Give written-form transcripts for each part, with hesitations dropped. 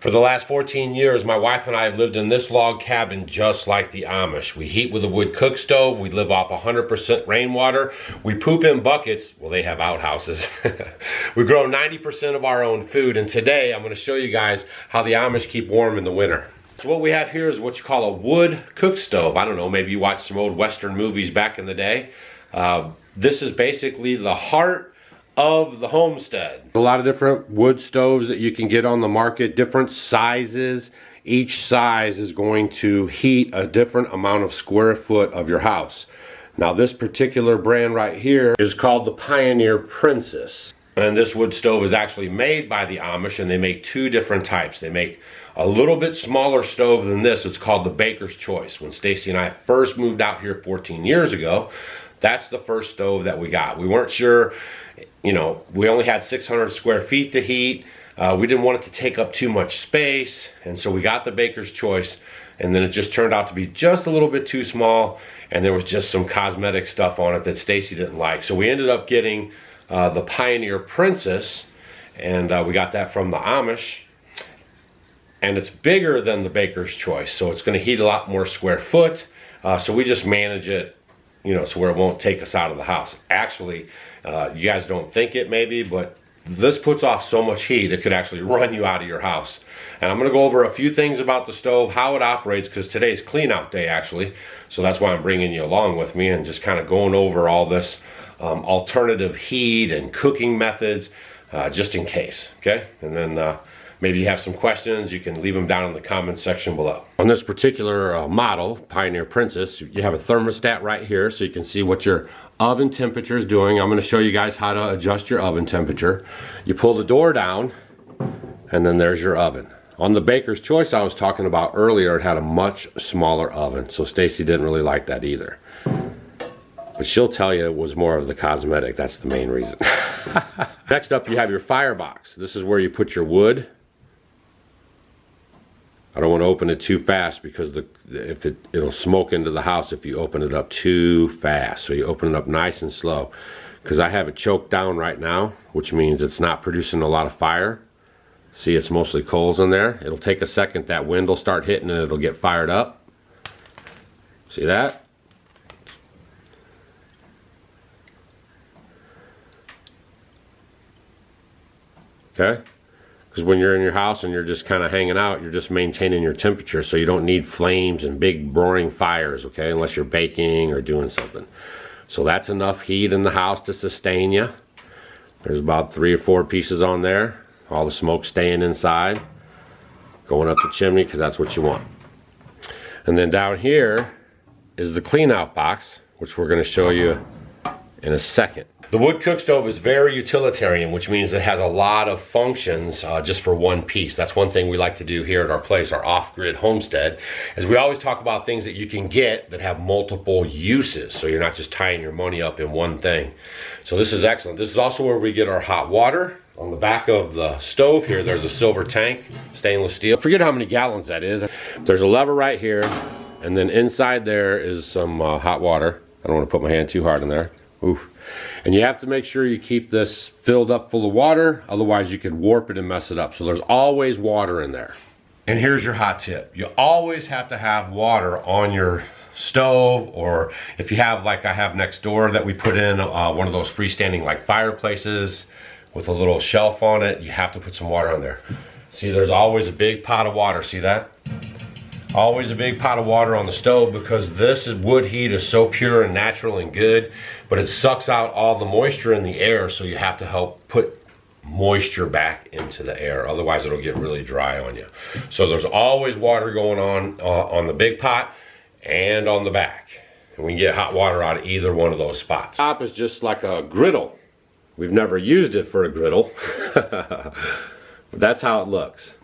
For the last 14 years, my wife and I have lived in this log cabin just like the Amish. We heat with a wood cook stove. We live off 100% rainwater. We poop in buckets. Well, they have outhouses. We grow 90% of our own food. And today, I'm going to show you guys how the Amish keep warm in the winter. So what we have here is what you call a wood cook stove. I don't know, maybe you watched some old Western movies back in the day. This is basically the heart of the homestead. A lot of different wood stoves that you can get on the market, different sizes. Each size is going to heat a different amount of square foot of your house. Now this particular brand right here is called the Pioneer Princess. And this wood stove is actually made by the Amish, and they make two different types. They make a little bit smaller stove than this. It's called the Baker's Choice. When Stacy and I first moved out here 14 years ago, that's the first stove that we got. We weren't sure, you know, we only had 600 square feet to heat. We didn't want it to take up too much space, and so we got the Baker's Choice, and then it just turned out to be just a little bit too small, and there was just some cosmetic stuff on it that Stacy didn't like. So we ended up getting the Pioneer Princess, and we got that from the Amish, and it's bigger than the Baker's Choice, so it's going to heat a lot more square foot. So we just manage it, you know, so where it won't take us out of the house. Actually, you guys don't think it maybe, but this puts off so much heat it could actually run you out of your house. And I'm going to go over a few things about the stove, how it operates, because today's clean out day actually, so that's why I'm bringing you along with me and just kind of going over all this alternative heat and cooking methods, just in case, okay? And then maybe you have some questions, you can leave them down in the comment section below. On this particular model, Pioneer Princess, you have a thermostat right here so you can see what your oven temperature is doing. I'm going to show you guys how to adjust your oven temperature. You pull the door down, and then there's your oven. On the Baker's Choice I was talking about earlier, it had a much smaller oven, so Stacy didn't really like that either. But she'll tell you it was more of the cosmetic, that's the main reason. Next up, you have your firebox. This is where you put your wood. I don't want to open it too fast because it'll smoke into the house if you open it up too fast. So you open it up nice and slow. Because I have it choked down right now, which means it's not producing a lot of fire. See, it's mostly coals in there. It'll take a second, that wind will start hitting and it'll get fired up. See that? Okay? Because when you're in your house and you're just kind of hanging out, you're just maintaining your temperature, so you don't need flames and big roaring fires, okay, unless you're baking or doing something. So that's enough heat in the house to sustain you. There's about 3 or 4 pieces on there. All the smoke staying inside, going up the chimney, because that's what you want. And then down here is the clean out box, which we're going to show you in a second. The wood cook stove is very utilitarian, which means it has a lot of functions just for one piece. That's one thing we like to do here at our place, our off-grid homestead, is we always talk about things that you can get that have multiple uses, so you're not just tying your money up in one thing. So this is excellent. This is also where we get our hot water. On the back of the stove here, there's a silver tank, stainless steel. Forget how many gallons that is. There's a lever right here, and then inside there is some hot water. I don't want to put my hand too hard in there. Oof. And you have to make sure you keep this filled up full of water, otherwise you could warp it and mess it up. So there's always water in there. And here's your hot tip. You always have to have water on your stove, or if you have, like I have next door that we put in, one of those freestanding like fireplaces with a little shelf on it, you have to put some water on there. See, there's always a big pot of water, see that? Always a big pot of water on the stove, because this wood heat is so pure and natural and good, but it sucks out all the moisture in the air, so you have to help put moisture back into the air, otherwise it'll get really dry on you. So there's always water going on the big pot and on the back, and we can get hot water out of either one of those spots. Top is just like a griddle. We've never used it for a griddle, but that's how it looks.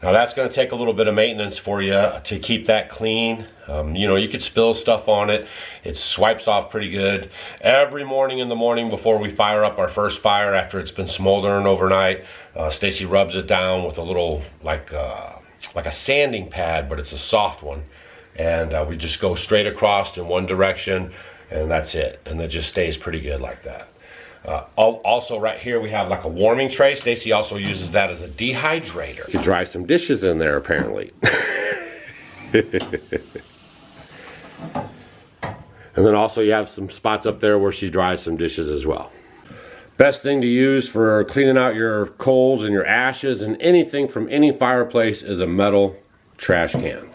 Now that's going to take a little bit of maintenance for you to keep that clean. You know, you could spill stuff on it. It swipes off pretty good. Every morning in the morning before we fire up our first fire after it's been smoldering overnight, Stacy rubs it down with a little, like a sanding pad, but it's a soft one. And we just go straight across in one direction, and that's it. And it just stays pretty good like that. Also right here we have like a warming tray. Stacy also uses that as a dehydrator. You could dry some dishes in there apparently. And then also you have some spots up there where she dries some dishes as well. Best thing to use for cleaning out your coals and your ashes and anything from any fireplace is a metal trash can.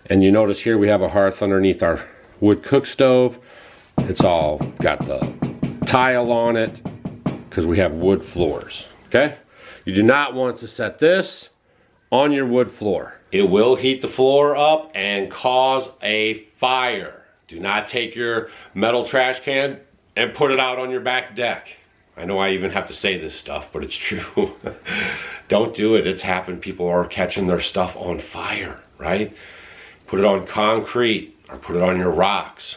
And you notice here we have a hearth underneath our wood cook stove. It's all got the tile on it because we have wood floors, okay? You do not want to set this on your wood floor. It will heat the floor up and cause a fire. Do not take your metal trash can and put it out on your back deck. I know I even have to say this stuff, but it's true. Don't do it. It's happened. People are catching their stuff on fire, right? Put it on concrete or put it on your rocks.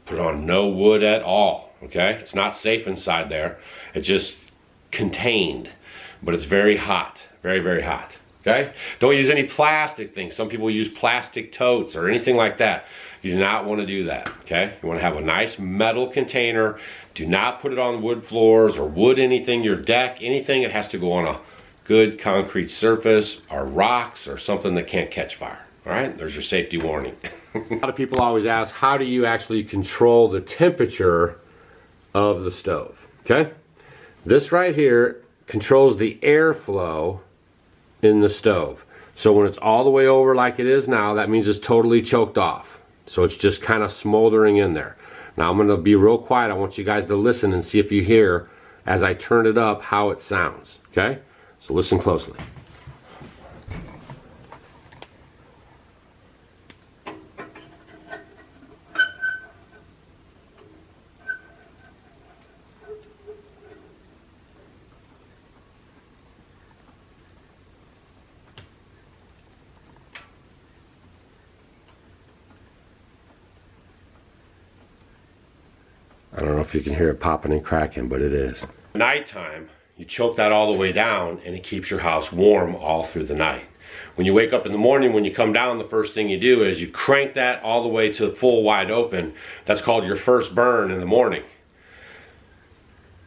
Put it on no wood at all, okay? It's not safe inside there. It's just contained, but it's very hot, very, very hot, okay? Don't use any plastic things. Some people use plastic totes or anything like that. You do not want to do that, okay? You want to have a nice metal container. Do not put it on wood floors or wood anything, your deck, anything. It has to go on a good concrete surface or rocks or something that can't catch fire, all right? There's your safety warning. A lot of people always ask, how do you actually control the temperature of the stove, okay? This right here controls the airflow in the stove. So when it's all the way over like it is now, that means it's totally choked off. So it's just kind of smoldering in there. Now I'm going to be real quiet. I want you guys to listen and see if you hear, as I turn it up, how it sounds, okay? So listen closely. I don't know if you can hear it popping and cracking, but it is. Nighttime, you choke that all the way down and it keeps your house warm all through the night. When you wake up in the morning, when you come down, the first thing you do is you crank that all the way to full wide open. That's called your first burn in the morning.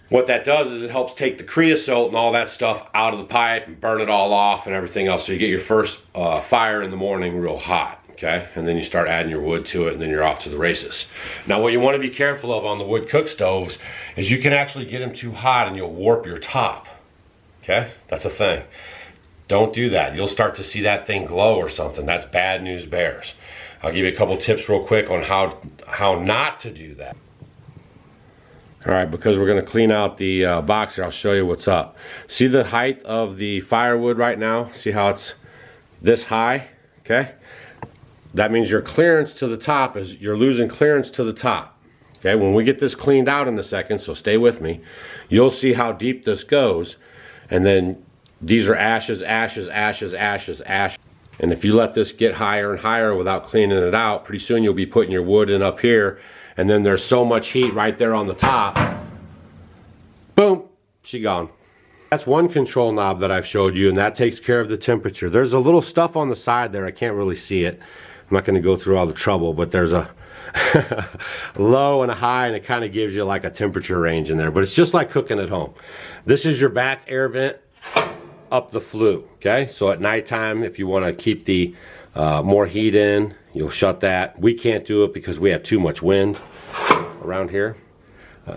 What that does is it helps take the creosote and all that stuff out of the pipe and burn it all off and everything else. So you get your first fire in the morning real hot. Okay, and then you start adding your wood to it and then you're off to the races. Now what you want to be careful of on the wood cook stoves is you can actually get them too hot and you'll warp your top. Okay, that's a thing. Don't do that. You'll start to see that thing glow or something. That's bad news bears. I'll give you a couple tips real quick on how not to do that. All right, because we're going to clean out the box here, I'll show you what's up. See the height of the firewood right now? See how it's this high? Okay. That means your clearance to the top is, you're losing clearance to the top. Okay, when we get this cleaned out in a second, so stay with me, you'll see how deep this goes. And then these are ashes, ashes, ashes, ashes, ashes. And if you let this get higher and higher without cleaning it out, pretty soon you'll be putting your wood in up here. And then there's so much heat right there on the top. Boom, she gone. That's one control knob that I've showed you, and that takes care of the temperature. There's a little stuff on the side there, I can't really see it. I'm not going to go through all the trouble, but there's a low and a high, and it kind of gives you like a temperature range in there. But it's just like cooking at home. This is your back air vent up the flue, okay? So at nighttime, if you want to keep the more heat in, you'll shut that. We can't do it because we have too much wind around here,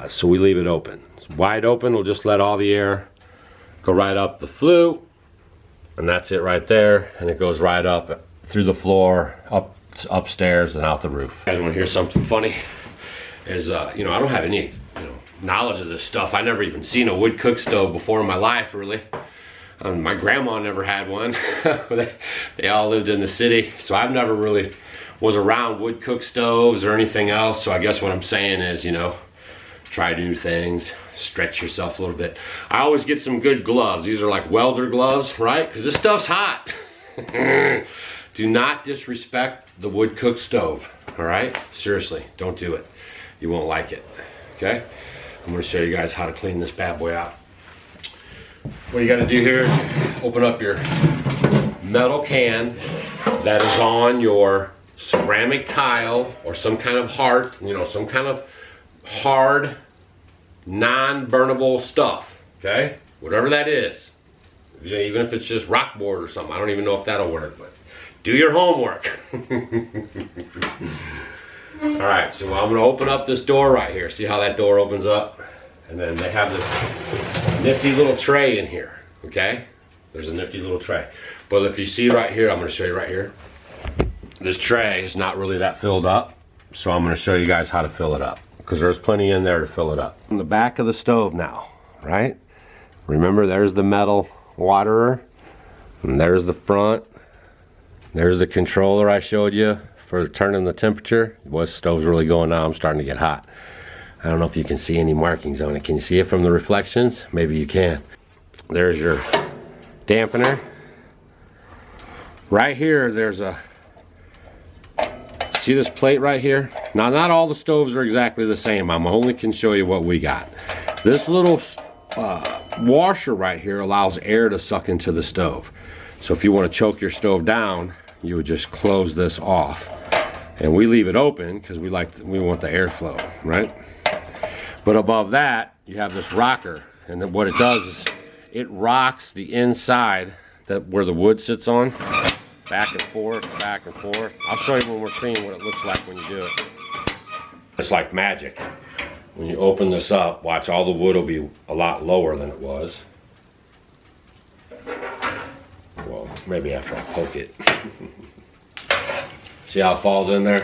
so we leave it open. It's wide open. We'll just let all the air go right up the flue, and that's it right there, and it goes right up through the floor, upstairs, and out the roof. You guys want to hear something funny? Is you know, I don't have any knowledge of this stuff. I never even seen a wood cook stove before in my life, really. My grandma never had one. They all lived in the city, so I've never really was around wood cook stoves or anything else. So I guess what I'm saying is, you know, try new things, stretch yourself a little bit. I always get some good gloves. These are like welder gloves, right? Because this stuff's hot. Do not disrespect the wood cook stove, all right? Seriously, don't do it. You won't like it, okay? I'm gonna show you guys how to clean this bad boy out. What you gotta do here is open up your metal can that is on your ceramic tile or some kind of hearth, you know, some kind of hard non-burnable stuff, okay? Whatever that is. Even if it's just rock board or something. I don't even know if that'll work, but do your homework. All right, so I'm gonna open up this door right here. See how that door opens up? And then they have this nifty little tray in here, okay? There's a nifty little tray. But if you see right here, I'm gonna show you right here. This tray is not really that filled up, so I'm gonna show you guys how to fill it up, because there's plenty in there to fill it up. On the back of the stove now, right? Remember, there's the metal waterer, and there's the front. There's the controller I showed you for turning the temperature. Boy, the stove's really going now. I'm starting to get hot. I don't know if you can see any markings on it. Can you see it from the reflections? Maybe you can. There's your dampener. Right here, there's a, see this plate right here? Now, not all the stoves are exactly the same. I'm only can show you what we got. This little washer right here allows air to suck into the stove. So if you want to choke your stove down, you would just close this off. And we leave it open because we want the airflow, right? But above that, you have this rocker, and then what it does is it rocks the inside where the wood sits on, back and forth, back and forth. I'll show you when we're cleaning what it looks like when you do it. It's like magic. When you open this up, watch, all the wood will be a lot lower than it was. Well, maybe after I poke it. See how it falls in there?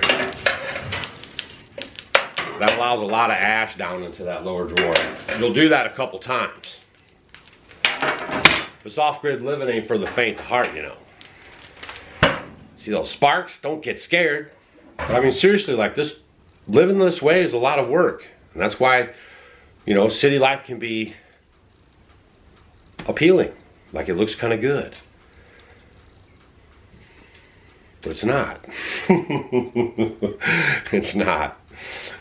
That allows a lot of ash down into that lower drawer. You'll do that a couple times. This off-grid living ain't for the faint of heart, you know. See those sparks? Don't get scared. But I mean, seriously, like this, living this way is a lot of work. And that's why, you know, city life can be appealing. Like it looks kind of good. But it's not. It's not.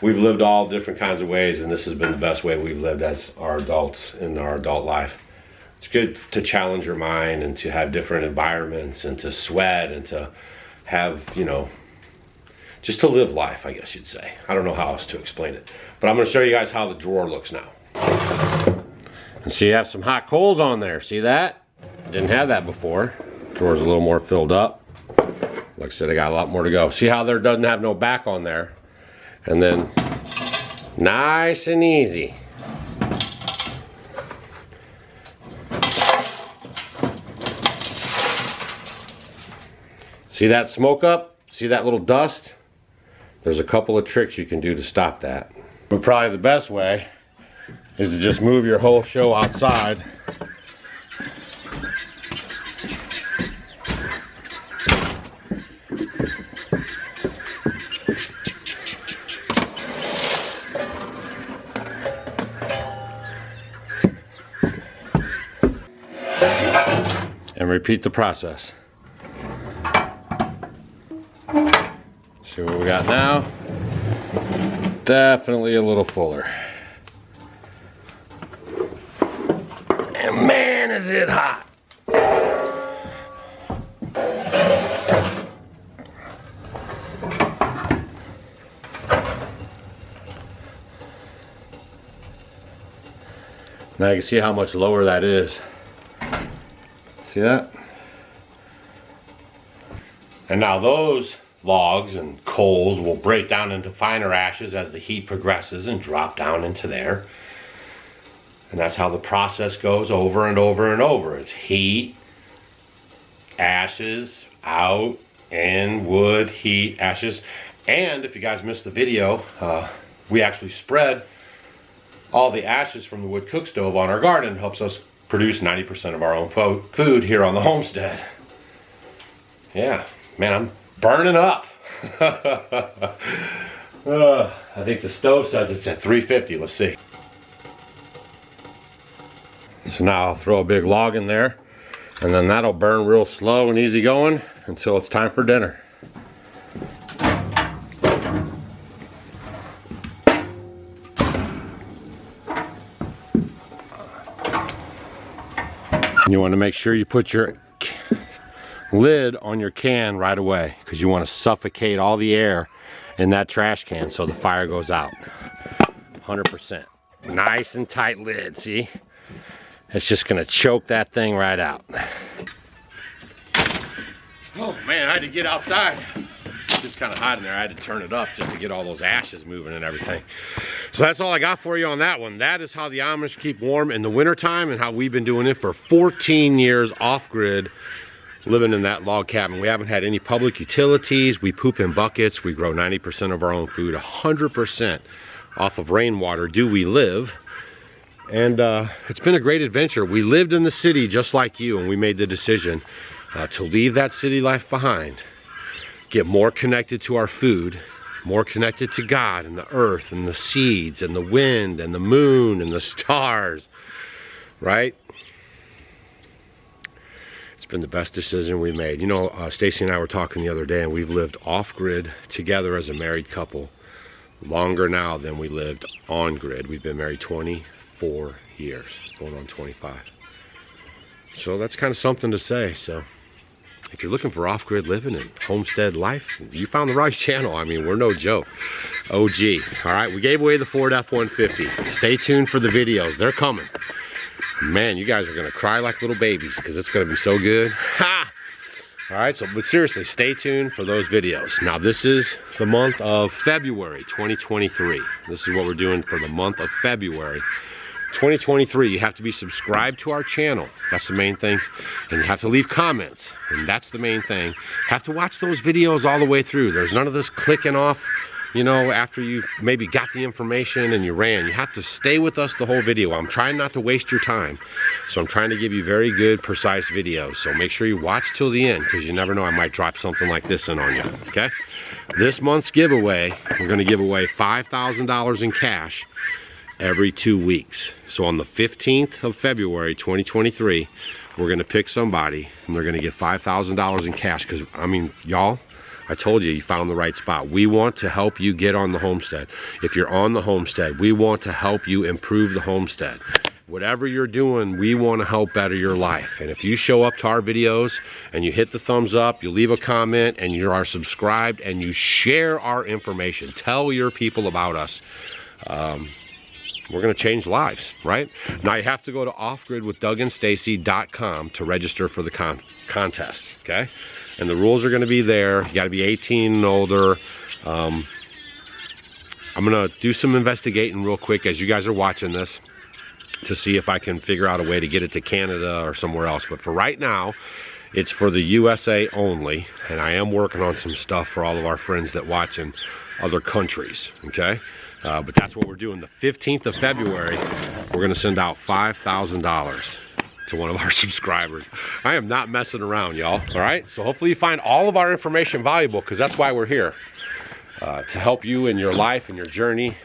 We've lived all different kinds of ways, and this has been the best way we've lived as our adults in our adult life. It's good to challenge your mind and to have different environments and to sweat and to have, you know, just to live life, I guess you'd say. I don't know how else to explain it. But I'm going to show you guys how the drawer looks now. And see, you have some hot coals on there. See that? Didn't have that before. Drawer's a little more filled up. Like I said, I got a lot more to go. See how there doesn't have no back on there? And then, nice and easy. See that smoke up? See that little dust? There's a couple of tricks you can do to stop that. But probably the best way is to just move your whole show outside. And repeat the process. See what we got now? Definitely a little fuller. And man, is it hot. Now you can see how much lower that is. See that? And now those logs and coals will break down into finer ashes as the heat progresses and drop down into there. And that's how the process goes over and over and over. It's heat, ashes, out, in, wood, heat, ashes. And if you guys missed the video, we actually spread all the ashes from the wood cook stove on our garden. It helps us produce 90% of our own food here on the homestead. Yeah, man, I'm burning up. I think the stove says it's at 350. Let's see. So now I'll throw a big log in there, and then that'll burn real slow and easy going until it's time for dinner. You want to make sure you put your lid on your can right away, because you want to suffocate all the air in that trash can so the fire goes out. 100%. Nice and tight lid, see? It's just gonna choke that thing right out. Oh man, I had to get outside. It's just kind of hot in there. I had to turn it up just to get all those ashes moving and everything. So that's all I got for you on that one. That is how the Amish keep warm in the wintertime and how we've been doing it for 14 years off-grid, living in that log cabin. We haven't had any public utilities. We poop in buckets. We grow 90% of our own food, 100% off of rainwater do we live. And it's been a great adventure. We lived in the city just like you, and we made the decision to leave that city life behind, get more connected to our food, more connected to God and the earth and the seeds and the wind and the moon and the stars, right? It's been the best decision we made. You know, Stacy and I were talking the other day, and we've lived off-grid together as a married couple longer now than we lived on-grid. We've been married 24 years, going on 25. So that's kind of something to say. So if you're looking for off-grid living and homestead life, you found the right channel. I mean, we're no joke. OG. All right, we gave away the Ford F-150. Stay tuned for the videos. They're coming. Man, you guys are going to cry like little babies because it's going to be so good. Ha! All right, so but seriously, stay tuned for those videos. Now, this is the month of February 2023. This is what we're doing for the month of February 2023. You have to be subscribed to our channel. That's the main thing. And you have to leave comments. And that's the main thing. You have to watch those videos all the way through. There's none of this clicking off, you know, after you maybe got the information and you ran. You have to stay with us the whole video. I'm trying not to waste your time. So I'm trying to give you very good, precise videos. So make sure you watch till the end, because you never know, I might drop something like this in on you, okay? This month's giveaway, we're gonna give away $5,000 in cash every 2 weeks. So on the 15th of February 2023, we're gonna pick somebody and they're gonna get $5,000 in cash. Because I mean, y'all, I told you, you found the right spot. We want to help you get on the homestead. If you're on the homestead, we want to help you improve the homestead. Whatever you're doing, we want to help better your life. And if you show up to our videos and you hit the thumbs up, you leave a comment, and you are subscribed, and you share our information, tell your people about us, we're going to change lives, right? Now you have to go to offgridwithdougandstacy.com to register for the contest, okay? And the rules are going to be there. You got to be 18 and older. I'm going to do some investigating real quick as you guys are watching this to see if I can figure out a way to get it to Canada or somewhere else. But for right now, it's for the USA only. And I am working on some stuff for all of our friends that watch in other countries, okay? But that's what we're doing. The 15th of February, we're going to send out $5,000 to one of our subscribers. I am not messing around, y'all. All right? So hopefully you find all of our information valuable, because that's why we're here, to help you in your life and your journey.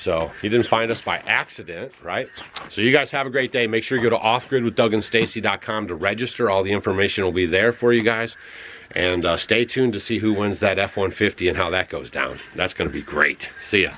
So you didn't find us by accident, right? So you guys have a great day. Make sure you go to offgridwithdougandstacy.com to register. All the information will be there for you guys. And stay tuned to see who wins that F-150 and how that goes down. That's going to be great. See ya.